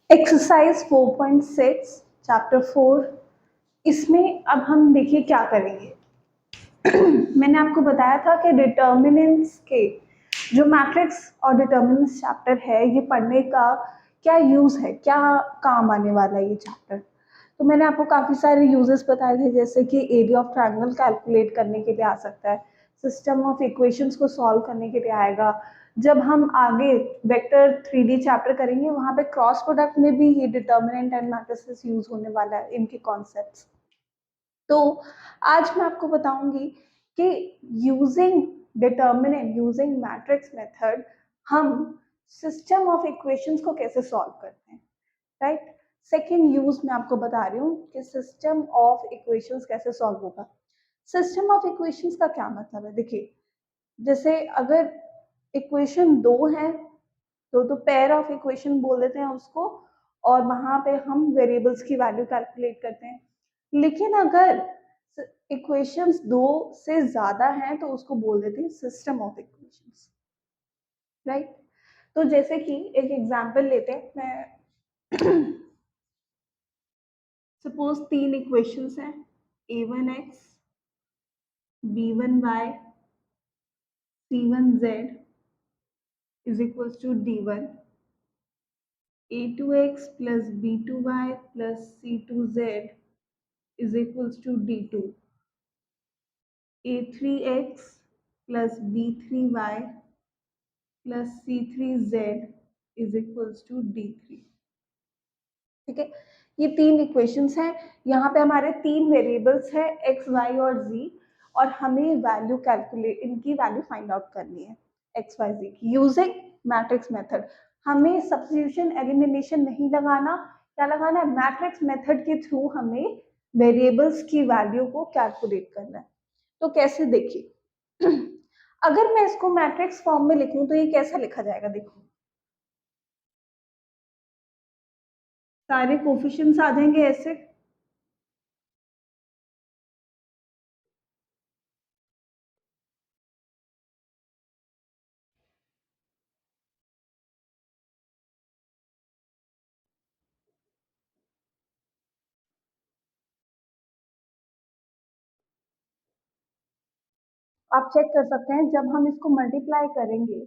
Exercise 4.6 chapter 4। इसमें अब हम देखिए क्या करेंगे। मैंने आपको बताया था कि डिटर्मिनेंट्स के जो मैट्रिक्स और डिटर्मिनेंट्स चैप्टर है ये पढ़ने का क्या यूज है, क्या काम आने वाला है ये चैप्टर। तो मैंने आपको काफी सारे यूजेस बताए थे, जैसे कि एरिया ऑफ ट्रायंगल कैलकुलेट करने के लिए आ सकता है, सिस्टम ऑफ इक्वेशंस को सॉल्व करने के लिए आएगा। जब हम आगे वेक्टर 3D चैप्टर करेंगे वहां पे क्रॉस प्रोडक्ट में भी ये डिटर्मिनेंट एंड मैट्रिसेस यूज होने वाला है, इनके कॉन्सेप्ट्स। तो आज मैं आपको बताऊंगी कि using determinant, using matrix method, हम सिस्टम ऑफ इक्वेशंस को कैसे सॉल्व करते हैं, राइट। सेकेंड यूज मैं आपको बता रही हूँ कि सिस्टम ऑफ इक्वेशंस कैसे सॉल्व होगा। सिस्टम ऑफ इक्वेशंस का क्या मतलब है, देखिए जैसे अगर इक्वेशन दो है तो पेयर ऑफ इक्वेशन बोल देते हैं उसको, और वहां पे हम वेरिएबल्स की वैल्यू कैलकुलेट करते हैं। लेकिन अगर इक्वेशंस दो से ज्यादा हैं तो उसको बोल देते हैं सिस्टम ऑफ इक्वेशंस, राइट। तो जैसे कि एक एग्जांपल लेते हैं, मैं सपोज तीन इक्वेशंस हैं, a1x, b1y, c1z is equals to d1, a2x plus b2y plus c2z is equals to d2, a3x plus b3y plus c3z is equals to d3। ठीक है, ये तीन इक्वेशंस हैं। यहाँ पे हमारे तीन वेरिएबल्स हैं एक्स वाई और जी, और हमें वैल्यू कैलकुलेट, इनकी वैल्यू फाइंड आउट करनी है एक्स वाई जी की यूजिंग मैट्रिक्स मेथड। हमें सब्स्टिट्यूशन एलिमिनेशन नहीं लगाना, क्या लगाना है, मैट्रिक्स मेथड के थ्रू हमें वेरिएबल्स की वैल्यू को कैलकुलेट करना है। तो कैसे, देखिए अगर मैं इसको मैट्रिक्स फॉर्म में लिखूं तो ये कैसा लिखा जाएगा, देखो सारे कोफिशिएंट्स आ जाएंगे ऐसे। आप चेक कर सकते हैं जब हम इसको मल्टीप्लाई करेंगे,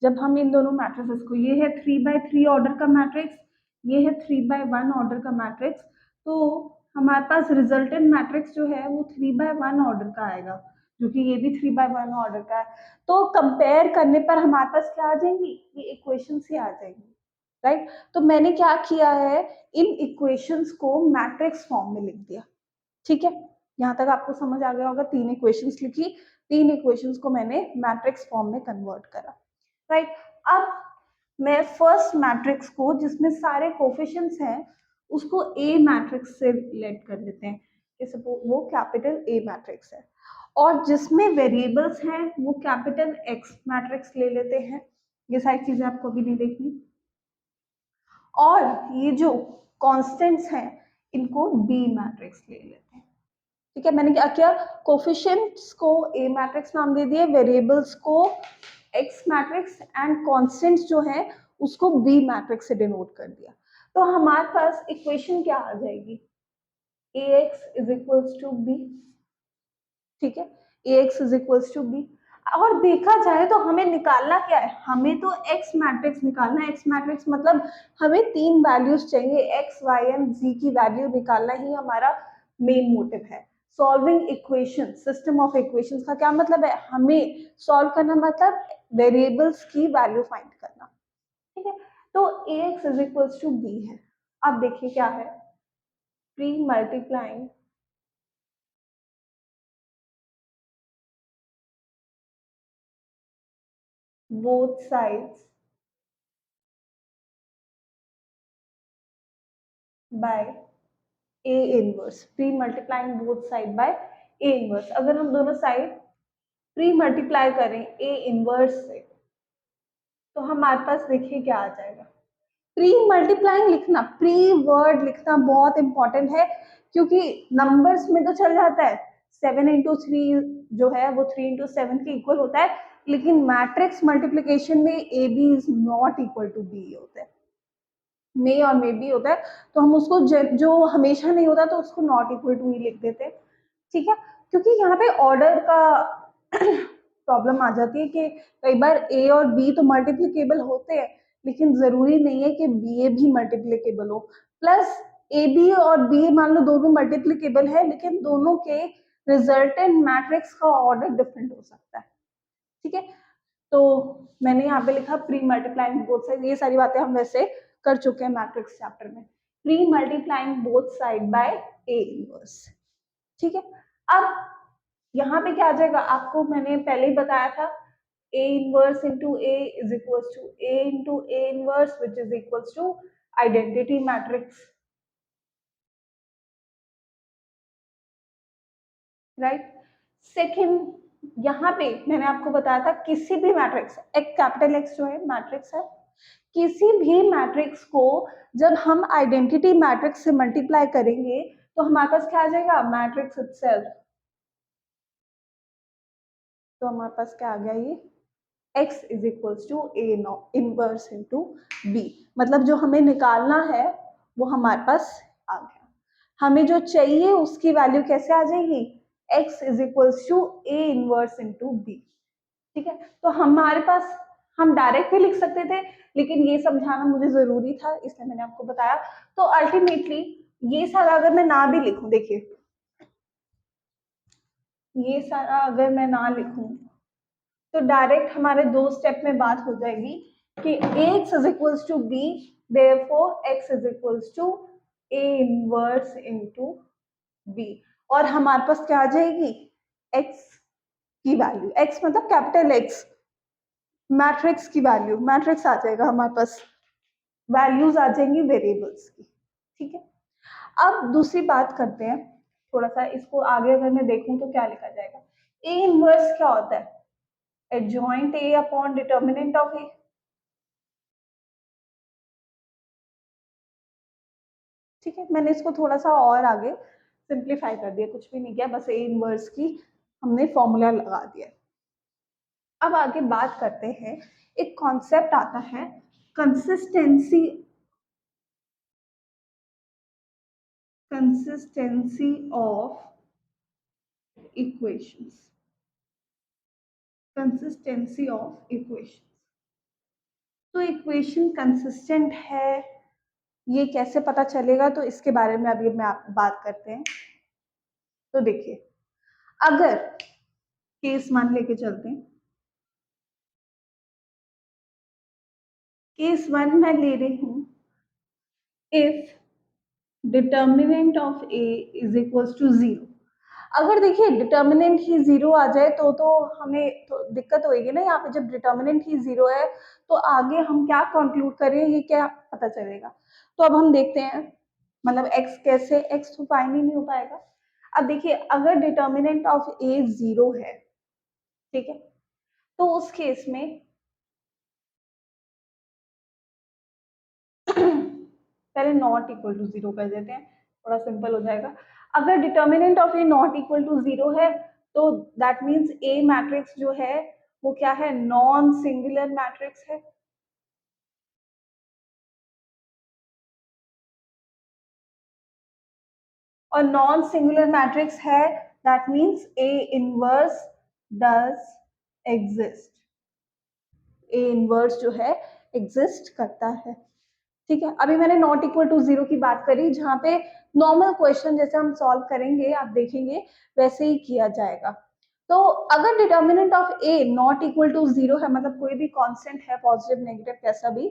जब हम इन दोनों मैट्रिसेस को, ये है 3 by 3 ऑर्डर का मैट्रिक्स, ये है 3 by 1 ऑर्डर का मैट्रिक्स, तो हमारे पास रिजल्टेंट मैट्रिक्स जो है वो 3 by 1 ऑर्डर का आएगा, जो कि ये भी 3 by 1 ऑर्डर का है। तो कंपेयर करने पर हमारे पास क्या आ जाएंगी, ये इक्वेशंस ही आ जाएंगी, राइट। तो मैंने क्या किया है, इन इक्वेशंस को मैट्रिक्स फॉर्म में लिख दिया। ठीक है, यहाँ तक आपको समझ आ गया होगा। तीन इक्वेशंस लिखी, तीन इक्वेशंस को मैंने मैट्रिक्स फॉर्म में कन्वर्ट करा, राइट। अब मैं फर्स्ट मैट्रिक्स को जिसमें सारे कोफिशिएंट्स हैं उसको ए मैट्रिक्स से रिलेट कर लेते हैं, जैसे वो कैपिटल ए मैट्रिक्स है, और जिसमें वेरिएबल्स हैं वो कैपिटल एक्स मैट्रिक्स ले लेते हैं। ये सारी चीजें आपको अभी नहीं देखनी। और ये जो कॉन्स्टेंट्स हैं इनको बी मैट्रिक्स ले लेते हैं। ठीक है, मैंने क्या किया, कोफिशिएंट्स को ए मैट्रिक्स नाम दे दिए, वेरिएबल्स को एक्स मैट्रिक्स, एंड कांस्टेंट्स जो है उसको बी मैट्रिक्स से डिनोट कर दिया। तो हमारे पास इक्वेशन क्या आ जाएगी, ax is equals to B. ठीक है, ax is equals to B. और देखा जाए तो हमें निकालना क्या है, हमें तो एक्स मैट्रिक्स निकालना है। एक्स मैट्रिक्स मतलब हमें तीन वैल्यूज चाहिए, एक्स वाई एंड जी की वैल्यू निकालना ही हमारा मेन मोटिव है। Solving equation, system of equations का क्या मतलब है, हमें सॉल्व करना मतलब वेरिएबल्स की वैल्यू फाइंड करना। ठीक है, तो ax is equals to B है। अब देखिए क्या है, pre multiplying both sides by a inverse, pre multiplying both side by a inverse. अगर हम दोनों साइड प्री मल्टीप्लाई करें a इनवर्स से तो हमारे पास देखिए क्या आ जाएगा। प्री मल्टीप्लाइंग लिखना, प्री वर्ड लिखना बहुत इंपॉर्टेंट है, क्योंकि नंबर्स में तो चल जाता है 7 into 3 जो है वो 3 into 7 के इक्वल होता है, लेकिन मैट्रिक्स मल्टीप्लीकेशन में A B is not equal to B होता है। मे और मे बी होता है, तो हम उसको जो हमेशा नहीं होता तो उसको नॉट इक्वल टू ही लिख देते हैं, ठीक है। क्योंकि यहाँ पे ऑर्डर का प्रॉब्लम आ जाती है कि कई बार ए और बी तो मल्टीप्लिकेबल होते हैं, लेकिन जरूरी नहीं है कि बी ए भी मल्टीप्लिकेबल हो। प्लस ए बी और बी मान लो दोनों मल्टीप्लिकेबल है, लेकिन दोनों के रिजल्टेंट मैट्रिक्स का ऑर्डर डिफरेंट हो सकता है, ठीक है। तो मैंने यहाँ पे लिखा प्री मल्टीप्लाइंग बोथ साइड, ये सारी बातें हम वैसे कर चुके हैं मैट्रिक्स चैप्टर में। Pre multiplying both side bye A inverse, ठीक है। अब यहाँ पे क्या आ जाएगा, आपको मैंने पहले ही बताया था, A inverse into A is equals to A into A inverse which is equals to identity matrix, right. Second, यहाँ पे मैंने आपको बताया था किसी भी मैट्रिक्स, एक कैपिटल एक्स जो है मैट्रिक्स है, किसी भी मैट्रिक्स को जब हम आइडेंटिटी मैट्रिक्स से मल्टीप्लाई करेंगे तो हमारे पास क्या आ जाएगा, मैट्रिक्स इटसेल्फ। तो हमारे पास क्या आ गया, ये x is equals to A inverse into B, मतलब जो हमें निकालना है वो हमारे पास आ गया। हमें जो चाहिए उसकी वैल्यू कैसे आ जाएगी, x is equals to A inverse into B, ठीक है। तो हमारे पास, हम डायरेक्ट भी लिख सकते थे, लेकिन ये समझाना मुझे जरूरी था इसलिए मैंने आपको बताया। तो अल्टीमेटली ये सारा अगर मैं ना भी लिखूं, देखिए ये सारा अगर मैं ना लिखूं तो डायरेक्ट हमारे दो स्टेप में बात हो जाएगी कि x is equals to B, therefore x is equals to a inverse into b, और हमारे पास क्या आ जाएगी, x की वैल्यू, x मतलब कैपिटल X, मैट्रिक्स की वैल्यू, मैट्रिक्स आ जाएगा हमारे पास, वैल्यूज आ जाएंगी वेरिएबल्स की, ठीक है। अब दूसरी बात करते हैं, थोड़ा सा इसको आगे अगर मैं देखूं तो क्या लिखा जाएगा, ए इनवर्स क्या होता है, adjoint A upon determinant of A, ठीक है। मैंने इसको थोड़ा सा और आगे सिंप्लीफाई कर दिया, कुछ भी नहीं किया, बस ए इनवर्स की हमने फॉर्मूला लगा दिया। अब आगे बात करते हैं, एक कॉन्सेप्ट आता है consistency, consistency of equations, consistency of equations. तो इक्वेशन कंसिस्टेंट है ये कैसे पता चलेगा, तो इसके बारे में अभी मैं बात करते हैं। तो देखिए, अगर केस वन लेके चलते हैं, केस वन मैं ले रही हूं, if determinant of A is equals to zero. अगर देखिए डिटर्मिनेंट ही जीरो आ जाए तो हमें तो दिक्कत होगी ना, यहाँ पे जब डिटर्मिनेंट ही जीरो है तो आगे हम क्या कंक्लूड करें ये क्या पता चलेगा। तो अब हम देखते हैं, मतलब x कैसे, x तो फाइंड ही नहीं हो पाएगा। अब देखिए अगर डिटर्मिनेंट ऑफ a जीरो है, ठीक है, तो उस केस में पहले नॉट इक्वल टू जीरो कर देते हैं, थोड़ा सिंपल हो जाएगा। अगर determinant of A not equal to zero है तो दैट मीन्स ए मैट्रिक्स जो है वो क्या है, नॉन सिंगुलर मैट्रिक्स है। और नॉन सिंगुलर मैट्रिक्स है, that means A inverse does exist, A inverse जो है एग्जिस्ट करता है, ठीक है। अभी मैंने नॉट इक्वल टू जीरो की बात करी, जहां पे नॉर्मल क्वेश्चन जैसे हम सॉल्व करेंगे आप देखेंगे वैसे ही किया जाएगा। तो अगर determinant of A not equal to zero है, मतलब कोई भी कांस्टेंट है, पॉजिटिव नेगेटिव कैसा भी,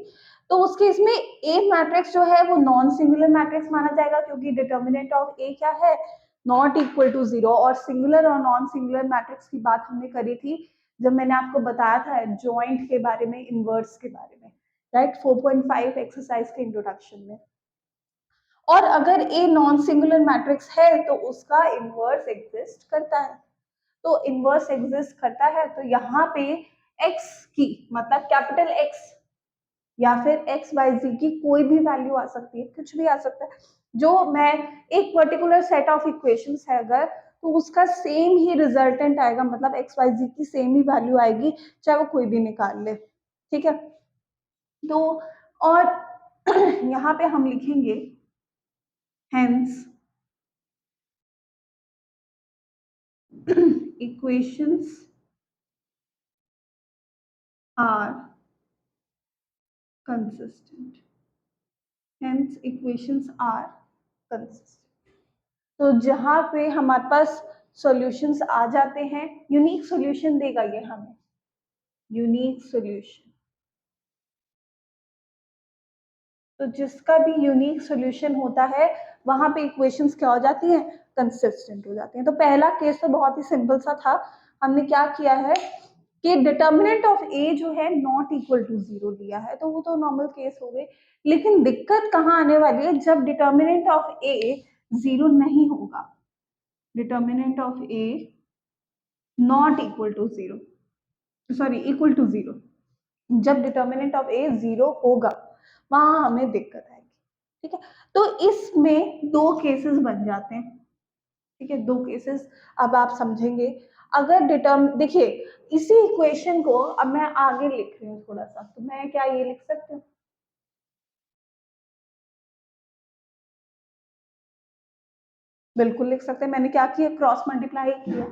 तो उस केस में ए मैट्रिक्स जो है वो नॉन सिंगुलर मैट्रिक्स माना जाएगा, क्योंकि डिटर्मिनेंट ऑफ ए क्या है, नॉट इक्वल टू जीरो। और सिंगुलर और नॉन सिंगुलर मैट्रिक्स की बात हमने करी थी जब मैंने आपको बताया था जॉइंट के बारे में, इनवर्स के बारे में, राइट, 4.5 एक्सरसाइज के इंट्रोडक्शन में। और अगर ए नॉन सिंगुलर मैट्रिक्स है तो उसका इनवर्स एग्जिस्ट करता है। तो इनवर्स एग्जिस्ट करता है तो यहाँ पे x की, मतलब कैपिटल X या फिर एक्स वाई जी की कोई भी वैल्यू आ सकती है, कुछ भी आ सकता है। जो मैं एक पर्टिकुलर सेट ऑफ इक्वेशंस है अगर, तो उसका सेम ही रिजल्टेंट आएगा, मतलब एक्स वाई जी की सेम ही वैल्यू आएगी चाहे वो कोई भी निकाल ले, ठीक है। तो और यहाँ पे हम लिखेंगे hence equations are consistent, hence equations are consistent। तो जहां पे हमारे पास सॉल्यूशंस आ जाते हैं, यूनिक सॉल्यूशन देगा ये हमें, यूनिक सॉल्यूशन। तो जिसका भी यूनिक सॉल्यूशन होता है वहां पे इक्वेशंस क्या हो जाती हैं, कंसिस्टेंट हो जाती हैं। तो पहला केस तो बहुत ही सिंपल सा था, हमने क्या किया है कि डिटर्मिनेंट ऑफ ए जो है नॉट इक्वल टू जीरो लिया है, तो वो तो नॉर्मल केस हो गई। लेकिन दिक्कत कहाँ आने वाली है, जब डिटर्मिनेंट ऑफ ए जीरो नहीं होगा, determinant of A not equal to zero, sorry equal to zero, जब डिटर्मिनेंट ऑफ ए जीरो होगा वहां हमें दिक्कत आएगी। ठीक है, तो इसमें दो केसेस बन जाते हैं। ठीक है, दो केसेस अब आप समझेंगे। अगर देखिए इसी इक्वेशन को अब मैं आगे लिख रही हूँ थोड़ा सा, तो मैं क्या ये लिख सकती हूँ, बिल्कुल लिख सकते हैं। मैंने क्या किया, क्रॉस मल्टीप्लाई किया।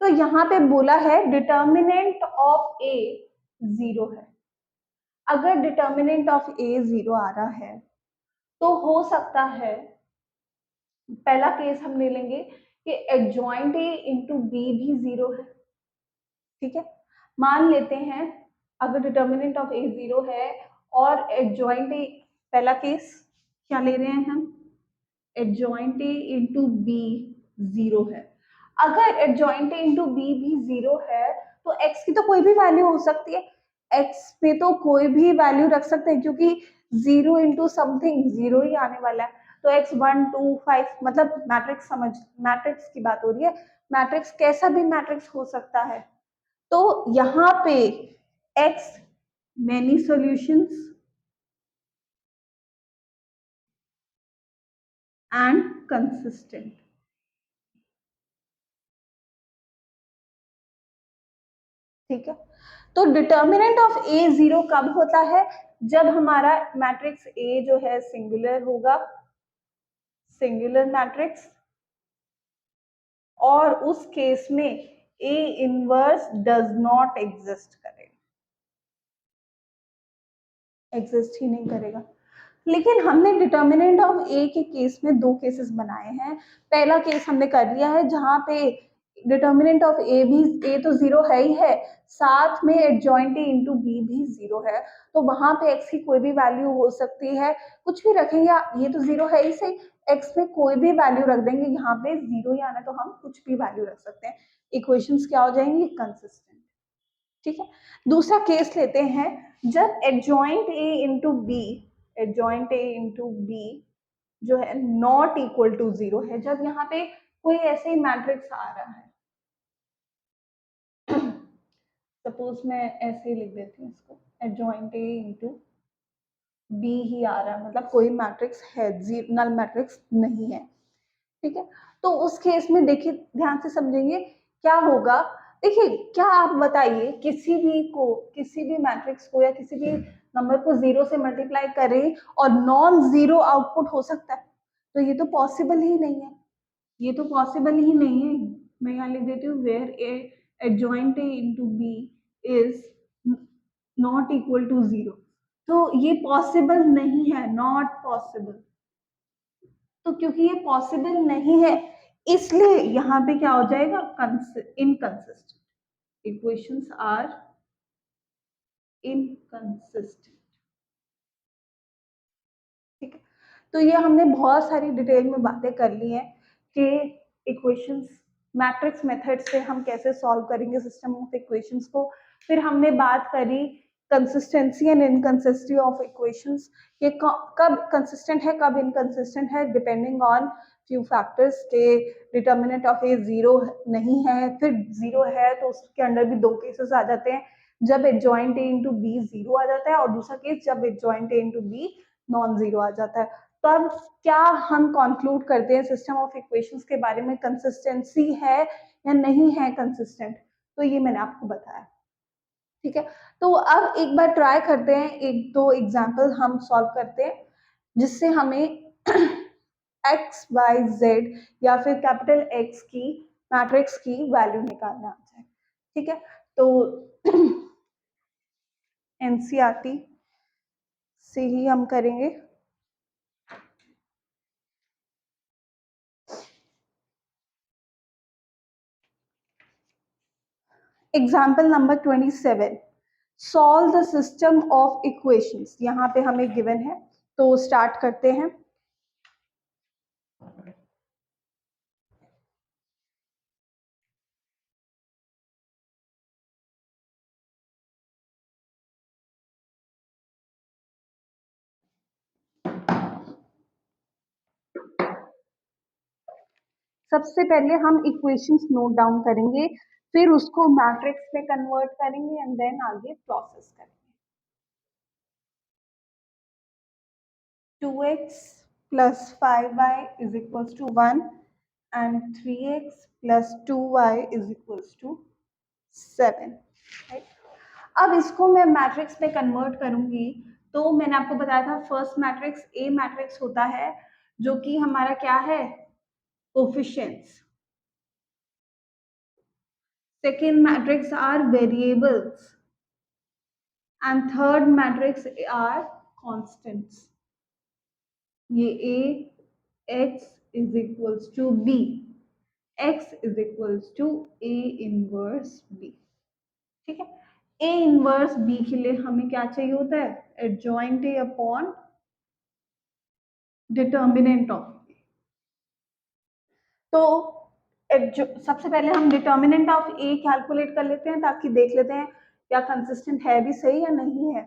तो यहाँ पे बोला है डिटर्मिनेंट ऑफ ए जीरो है। अगर डिटर्मिनेंट ऑफ ए जीरो आ रहा है तो हो सकता है, पहला केस हम ले लेंगे कि एडजॉइंट ए इंटू बी भी जीरो है। ठीक है, मान लेते हैं अगर डिटर्मिनेंट ऑफ ए जीरो है और एडजॉइंट ए, पहला केस क्या ले रहे हैं हम, adjoint A into B zero है। अगर एडजॉइंट ए इंटू बी भी जीरो है तो एक्स की तो कोई भी वैल्यू हो सकती है, एक्स पे तो कोई भी वैल्यू रख सकते हैं क्योंकि जीरो इंटू समथिंग जीरो ही आने वाला है। तो एक्स 1 2 5, मतलब मैट्रिक्स, समझ मैट्रिक्स की बात हो रही है, मैट्रिक्स कैसा भी मैट्रिक्स हो सकता है। तो यहाँ पे x many solutions and consistent. ठीक है, तो डिटर्मिनेंट ऑफ ए जीरो कब होता है, जब हमारा मैट्रिक्स ए जो है सिंगुलर होगा, सिंगुलर मैट्रिक्स, और उस केस में A inverse does not exist करेगा, एग्जिस्ट ही नहीं करेगा। लेकिन हमने डिटर्मिनेंट ऑफ ए के केस में दो केसेस बनाए हैं। पहला केस हमने कर लिया है जहां पे डिटर्मिनेंट ऑफ ए भी, ए तो जीरो है ही है, साथ में एडजॉइंट ए इंटू बी भी जीरो है। तो वहां पे एक्स की कोई भी वैल्यू हो सकती है, कुछ भी रखेंगे, ये तो जीरो है ही सही, एक्स में कोई भी वैल्यू रख देंगे, यहाँ पे जीरो ही आना, तो हम कुछ भी वैल्यू रख सकते हैं। इक्वेशंस क्या हो जाएंगी, कंसिस्टेंट। ठीक है, दूसरा केस लेते हैं जब adjoint A into B, adjoint A into B जो है नॉट इक्वल टू जीरो है, जब यहाँ पे कोई ऐसे ही मैट्रिक्स आ रहा है, सपोज मैं ऐसे ही लिख देती हूँ इसको, एडजॉइंट ए इंटू बी ही आ रहा है, मतलब कोई मैट्रिक्स है, नल मैट्रिक्स नहीं है। ठीक है, तो उस केस में देखिए ध्यान से समझेंगे क्या होगा। देखिए क्या आप बताइए, किसी भी मैट्रिक्स को या किसी भी नंबर को जीरो से मल्टीप्लाई करें और नॉन जीरो आउटपुट हो सकता है, तो ये तो पॉसिबल ही नहीं है, ये तो पॉसिबल ही नहीं है। मैं यहाँ लिख देती हूँ where A adjoint A into B is not equal to zero, तो ये पॉसिबल नहीं है, नॉट पॉसिबल। तो क्योंकि ये पॉसिबल नहीं है इसलिए यहाँ पे क्या हो जाएगा, इनकंसिस्टेंट, इक्वेशंस आर इनकंसिस्टेंट। ठीक है, तो ये हमने बहुत सारी डिटेल में बातें कर ली हैं कि इक्वेशंस, मैट्रिक्स मेथड से हम कैसे सॉल्व करेंगे सिस्टम ऑफ इक्वेशंस को। फिर हमने बात करी consistency and inconsistency of equations, ये कब कंसिस्टेंट है कब इनकंसिस्टेंट है, डिपेंडिंग ऑन फ्यू फैक्टर्स के। डिटर्मिनेंट ऑफ ए जीरो नहीं है, फिर जीरो है तो उसके अंडर भी दो केसेस आ जाते हैं, जब adjoint A into B zero आ जाता है और दूसरा केस जब adjoint A into B non zero आ जाता है। तो अब क्या हम कंक्लूड करते हैं सिस्टम ऑफ इक्वेशंस के बारे में, कंसिस्टेंसी है या नहीं है कंसिस्टेंट, तो ये मैंने आपको बताया। ठीक है। तो अब एक बार ट्राई करते हैं, एक दो एग्जाम्पल हम सॉल्व करते हैं जिससे हमें एक्स वाई जेड या फिर कैपिटल एक्स की मैट्रिक्स की वैल्यू निकालना आ जाए। ठीक है, तो एनसीईआरटी से ही हम करेंगे। Example number 27, solve the system of equations. यहाँ पे हमें गिवन है, तो स्टार्ट करते हैं। सबसे पहले हम इक्वेशंस नोट डाउन करेंगे, फिर उसको मैट्रिक्स में कन्वर्ट करेंगे एंड देन आगे प्रोसेस करेंगे। 2x plus 5y is equals to 1 and 3x plus 2y is equals to 7, right? अब इसको मैं मैट्रिक्स में कन्वर्ट करूंगी, तो मैंने आपको बताया था फर्स्ट मैट्रिक्स ए मैट्रिक्स होता है जो कि हमारा क्या है, coefficients. Second matrix are variables and third matrix are constants. ये A X is equals to B, x is equals to A inverse B. ठीक है, ए इनवर्स बी के लिए हमें क्या चाहिए होता है, adjoint A upon determinant of A. तो सबसे पहले हम डिटर्मिनेंट ऑफ ए कैलकुलेट कर लेते हैं ताकि देख लेते हैं क्या कंसिस्टेंट है भी सही या नहीं है,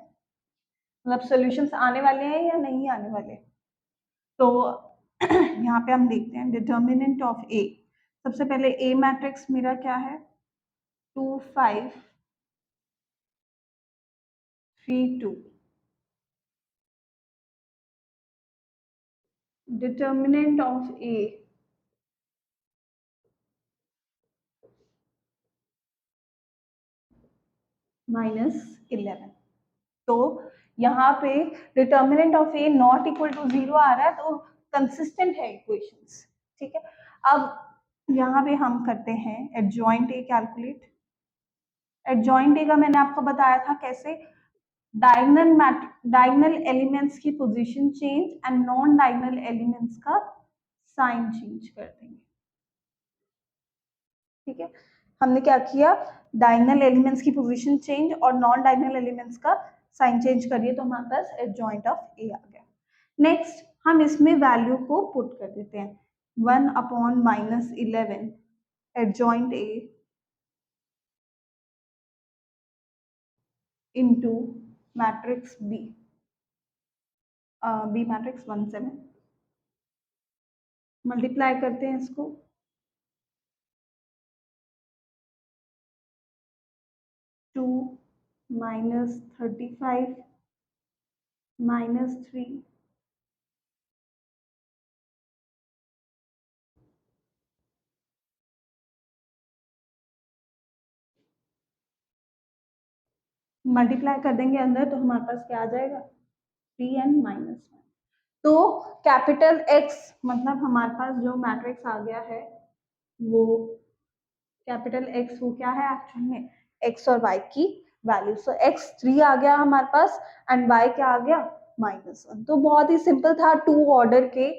मतलब सॉल्यूशंस आने वाले हैं या नहीं आने वाले। तो यहाँ पे हम देखते हैं डिटर्मिनेंट ऑफ ए। सबसे पहले ए मैट्रिक्स मेरा क्या है, 2 5 3 2। Determinant of A -11। तो यहाँ पे determinant of A not equal to 0 आ रहा है, तो कंसिस्टेंट है इक्वेशंस। ठीक है, अब यहाँ पे हम करते हैं adjoint A calculate. Adjoint A का मैंने आपको बताया था कैसे, डायगोनल एलिमेंट्स की position change and non diagonal elements का साइन चेंज कर देंगे। ठीक है, हमने क्या किया, डायगोनल एलिमेंट्स की पोजीशन चेंज और नॉन डायगोनल एलिमेंट्स का साइन चेंज करिए, तो हमारे पास एडजॉइंट ऑफ ए आ गया। नेक्स्ट हम इसमें वैल्यू को पुट कर देते हैं, 1 upon -11 adjoint A into matrix B, B matrix 1 7। Multiply करते हैं इसको, 2 -35 -3 मल्टीप्लाई कर देंगे अंदर, तो हमारे पास क्या आ जाएगा, 3n -1। तो कैपिटल X मतलब हमारे पास जो मैट्रिक्स आ गया है वो कैपिटल X वो क्या है एक्चुअल में, X और Y की वैल्यू। सो X 3 आ गया हमारे पास एंड Y क्या आ गया, -1। तो बहुत ही सिंपल था, 2 ऑर्डर के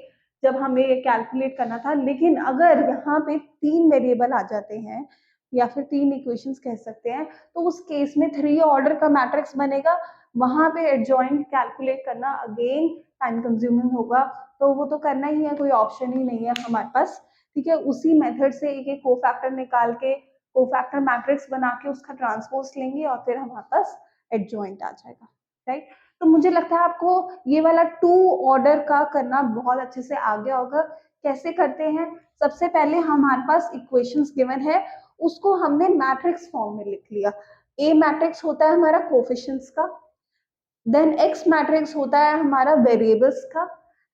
जब हमें कैलकुलेट करना था। लेकिन अगर यहाँ पे 3 वेरिएबल आ जाते हैं या फिर 3 इक्वेशंस कह सकते हैं, तो उस केस में 3 ऑर्डर का मैट्रिक्स बनेगा, वहां पे एडजॉइंट कैलकुलेट करना अगेन टाइम कंज्यूमिंग होगा, तो वो तो करना ही है, कोई ऑप्शन ही नहीं है हमारे पास। ठीक है, उसी मेथड से एक एक कोफैक्टर निकाल के कोफैक्टर मैट्रिक्स बना के उसका ट्रांसपोज लेंगे और फिर हमारे पास एडजॉइंट आ जाएगा, राइट। तो मुझे लगता है आपको ये वाला 2 ऑर्डर का करना बहुत अच्छे से आ गया होगा। कैसे करते हैं, सबसे पहले हमारे पास इक्वेशंस गिवन है, उसको हमने मैट्रिक्स फॉर्म में लिख लिया। ए मैट्रिक्स होता है हमारा कोफिशिएंट्स का, देन एक्स मैट्रिक्स होता है हमारा वेरिएबल्स का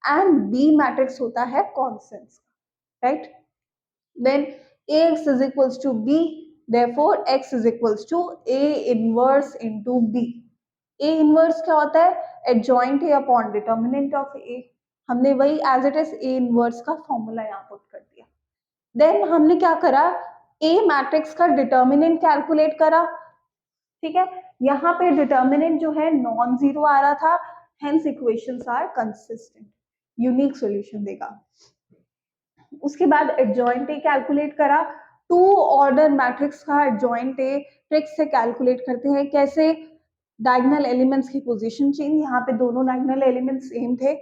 एंड बी मैट्रिक्स होता है कॉन्स्टेंट्स का, right. Then ax is equals to b, Therefore x is equals to A inverse into B. A inverse क्या होता है? Adjoint A upon determinant of A. हमने वही as it is A inverse का formula यहाँ put कर दिया. Then हमने क्या करा? A मैट्रिक्स का डिटर्मिनेंट कैलकुलेट करा. ठीक है, यहाँ पे डिटर्मिनेंट जो है नॉन जीरो आ रहा था, hence equations are consistent, unique solution देगा. उसके बाद एडजॉइंट ए कैलकुलेट करा. टू ऑर्डर मैट्रिक्स का एडजॉइंट ए ट्रिक से कैलकुलेट करते हैं. कैसे? डायगोनल एलिमेंट्स की पोजीशन चेंज. यहाँ पे दोनों डायगोनल एलिमेंट्स सेम थे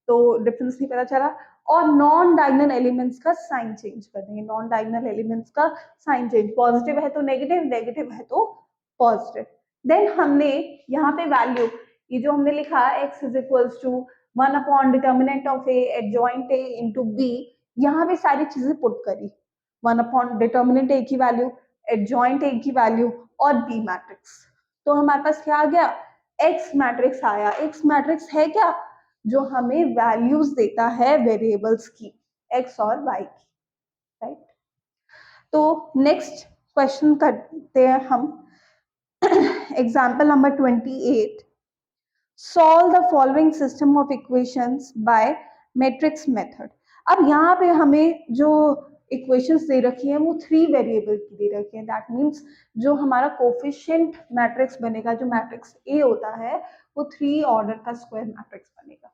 तो डिफरेंस नहीं पता चला. और नॉन डायगोनल एलिमेंट्स का साइन चेंज कर देंगे. नॉन डायगोनल एलिमेंट्स का साइन चेंज, पॉजिटिव है तो नेगेटिव, नेगेटिव है तो पॉजिटिव. देन हमने यहाँ पे वैल्यू, ये जो हमने लिखा x is equals to 1 upon determinant of a adjoint a into b, यहाँ पे सारी चीजें पुट करी. 1 अपॉन डिटर्मिनेंट a की वैल्यू, एडजॉइंट a की वैल्यू और b मैट्रिक्स. तो हमारे पास क्या आ गया? x मैट्रिक्स आया. x मैट्रिक्स है क्या? जो हमें वैल्यूज देता है वेरिएबल्स की, x और y की. राइट. तो नेक्स्ट क्वेश्चन करते हैं हम. Example number 28. Solve the following system of equations by matrix method. अब यहाँ पे हमें जो इक्वेशंस दे रखी हैं वो 3 वेरिएबल की दे रखी हैं. दैट मीन्स जो हमारा कोफिशिएंट मैट्रिक्स बनेगा, जो मैट्रिक्स ए होता है, वो 3 ऑर्डर का स्क्वायर मैट्रिक्स बनेगा.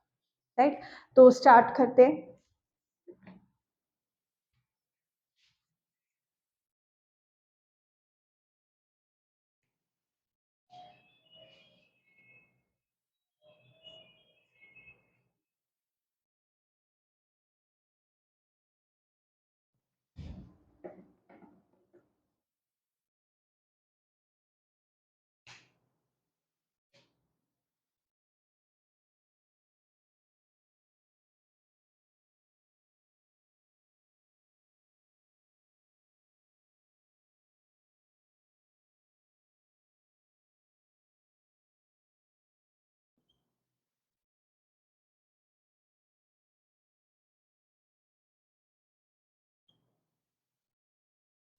राइट. तो स्टार्ट करते हैं.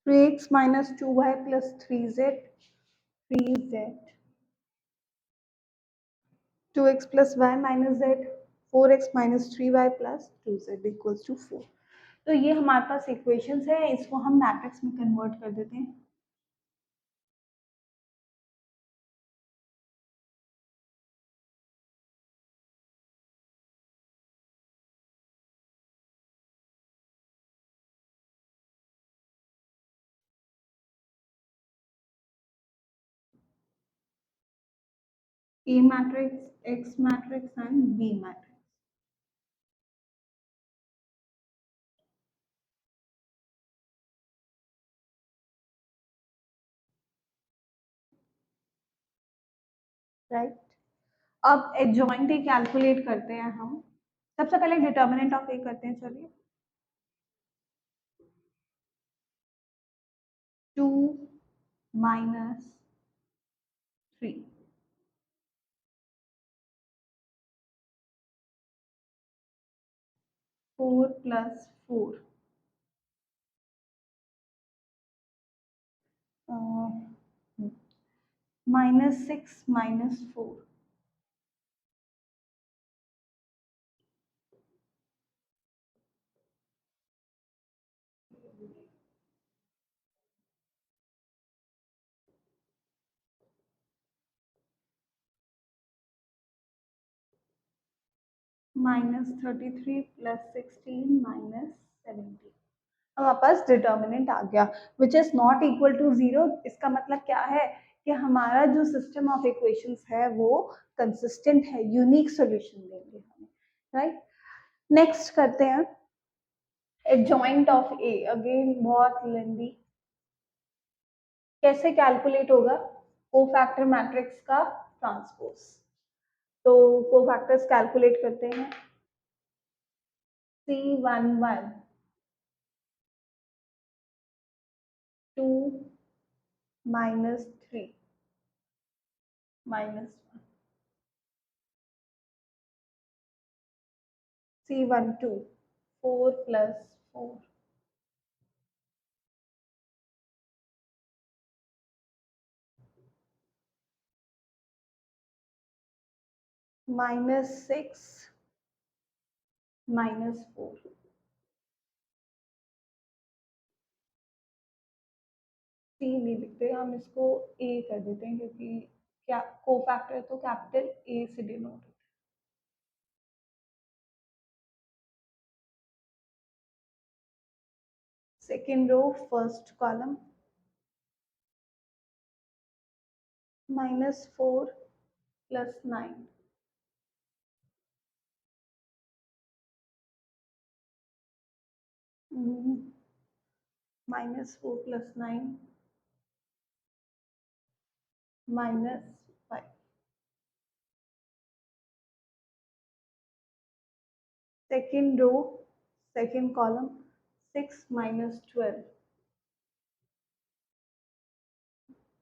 Three x minus 2y plus 3z 2x plus y minus z, 4x minus 3y plus 2z equals to 4. तो ये हमारे पास इक्वेशंस है, इसको हम मैट्रिक्स में कन्वर्ट कर देते हैं. A matrix, X matrix and B matrix. Right. अब एडजॉइंट ए कैलकुलेट करते हैं हम. सबसे पहले डिटर्मिनेंट ऑफ ए करते हैं. चलिए. 2 minus 3, 4 plus 4, minus 6 minus 4, minus 33 plus 16 minus 17. हमारे पास डिटर्मिनेंट आ गया which is not equal to 0. इसका मतलब क्या है कि हमारा जो सिस्टम ऑफ इक्वेशंस है वो कंसिस्टेंट है, यूनिक सॉल्यूशन देंगे हमें. राइट. नेक्स्ट करते हैं एडजॉइंट ऑफ ए. अगेन बहुत लेंदी. कैसे कैलकुलेट होगा? कोफैक्टर मैट्रिक्स का ट्रांसपोज. तो कोफैक्टर्स कैलकुलेट करते हैं. C11 2 minus 3 minus 1, C12 4 plus 4, -6 -4। सी नहीं लिखते, हम इसको ए कर देते हैं क्योंकि क्या कोफैक्टर तो कैपिटल ए से डिनोट होता है। Second row first column -4 + 9 -4 + 9 -5। Second row second column 6 - 12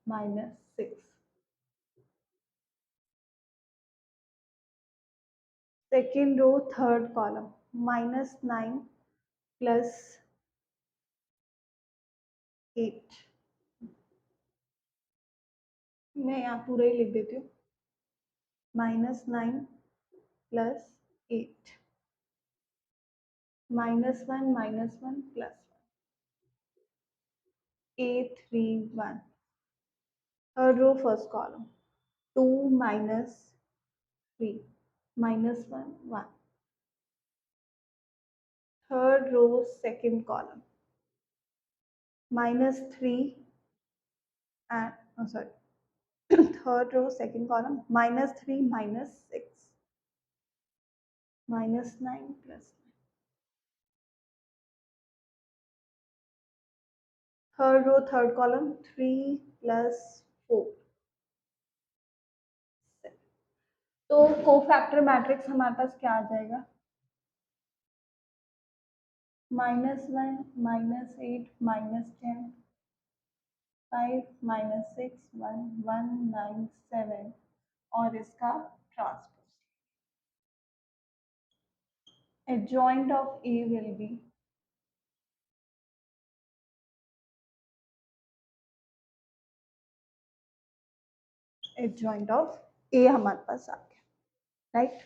-6। Second row third column -9 + 8। मैं यहाँ पूरा ही लिख देती हूँ, -9 + 8 -1 -1 + 1 831। Third row first column 2 - 3 -1 1। Third row second column -3 and sorry third row second column -3 -6 -9 + 9। Third row third column 3 + 4। तो cofactor matrix हमारे पास क्या आ जाएगा, -1 -8 -10 5 -6 1 1 9 7 और इसका transpose. Adjoint of A will be adjoint of A हमारे पास आ गया, राइट।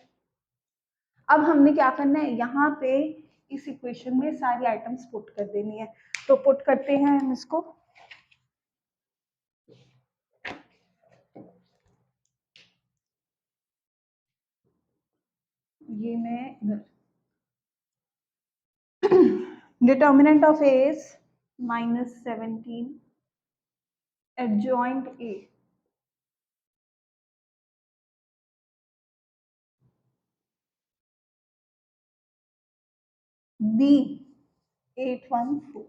अब हमने क्या करना है, यहाँ पे इस इक्वेशन में सारी आइटम्स पुट कर देनी है, तो पुट करते हैं हम इसको। ये मैं इधर determinant of A is -17, adjoint A B 814।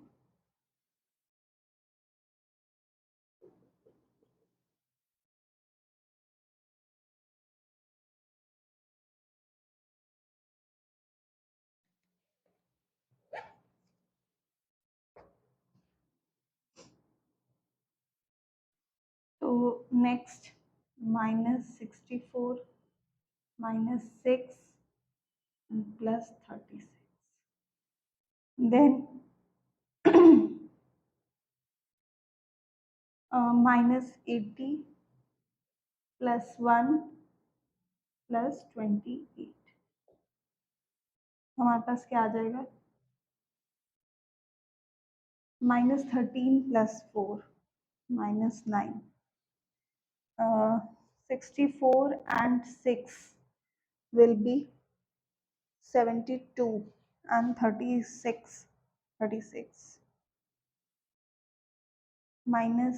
तो नेक्स्ट -64 -6 + 36, then -80 + 1 + 28। हमारे पास क्या आ जाएगा, -13 + 4 -9। 64 and 6 will be 72 and 36 minus,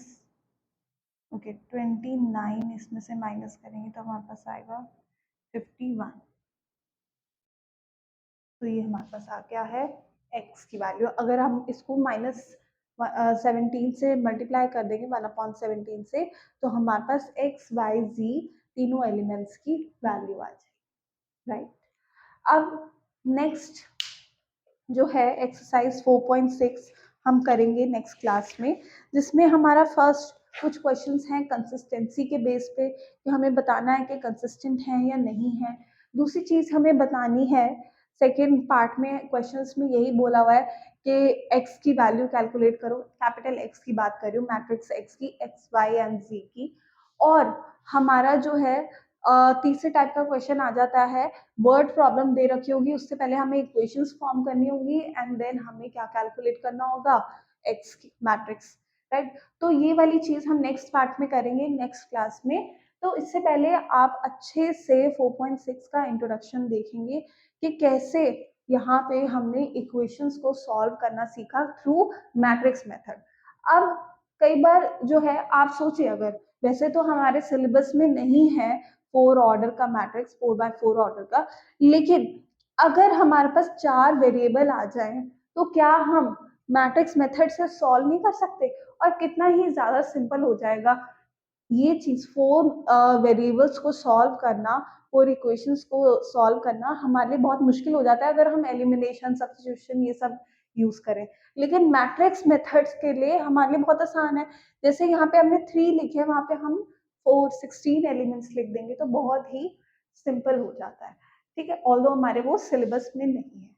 okay 29 इसमें से माइनस करेंगे तो हमारे पास आएगा 51। तो ये हमारे पास आ गया है x की वैल्यू। अगर हम इसको -17 से मल्टीप्लाई कर देंगे 1/17 से, तो हमारे पास x y z तीनों एलिमेंट्स की वैल्यू आ जाएगी, राइट। अब नेक्स्ट जो है एक्सरसाइज 4.6 हम करेंगे नेक्स्ट क्लास में, जिसमें हमारा फर्स्ट कुछ क्वेश्चंस हैं कंसिस्टेंसी के बेस पे कि हमें बताना है कि कंसिस्टेंट है या नहीं है। दूसरी चीज़ हमें बतानी है, सेकेंड पार्ट में क्वेश्चंस में यही बोला हुआ है कि एक्स की वैल्यू कैलकुलेट करो, कैपिटल एक्स की बात कर रही हूँ, मैट्रिक्स एक्स की, एक्स वाई एंड जी की। और हमारा जो है तीसरे टाइप का क्वेश्चन आ जाता है, वर्ड प्रॉब्लम दे रखी होगी, उससे पहले हमें इक्वेशंस फॉर्म करनी होगी एंड देन हमें क्या कैलकुलेट करना होगा, एक्स की मैट्रिक्स, राइट। तो ये वाली चीज हम नेक्स्ट पार्ट में करेंगे, नेक्स्ट क्लास में। तो इससे पहले आप अच्छे से 4.6 का इंट्रोडक्शन देखेंगे कि कैसे यहाँ पे हमने इक्वेशंस को सॉल्व करना सीखा थ्रू मैट्रिक्स मेथड। अब कई बार जो है आप सोचिए, अगर वैसे तो हमारे सिलेबस में नहीं है 4 ऑर्डर का मैट्रिक्स, 4x4 ऑर्डर का, लेकिन अगर हमारे पास 4 वेरिएबल आ जाए तो क्या हम मैट्रिक्स मेथड से सॉल्व नहीं कर सकते, और कितना ही ज्यादा सिंपल हो जाएगा ये चीज। 4 वेरिएबल्स को सॉल्व करना, 4 इक्वेशंस को सॉल्व करना हमारे लिए बहुत मुश्किल हो जाता है अगर हम एलिमिनेशन, सब्स्टिट्यूशन ये सब यूज करें। लेकिन मैट्रिक्स मेथड्स के लिए हमारे लिए बहुत आसान है। जैसे यहाँ पे हमने 3 लिखे हैं, वहां पे हम 16 एलिमेंट्स लिख देंगे तो बहुत ही सिंपल हो जाता है, ठीक है। ऑल्दो हमारे वो सिलेबस में नहीं है।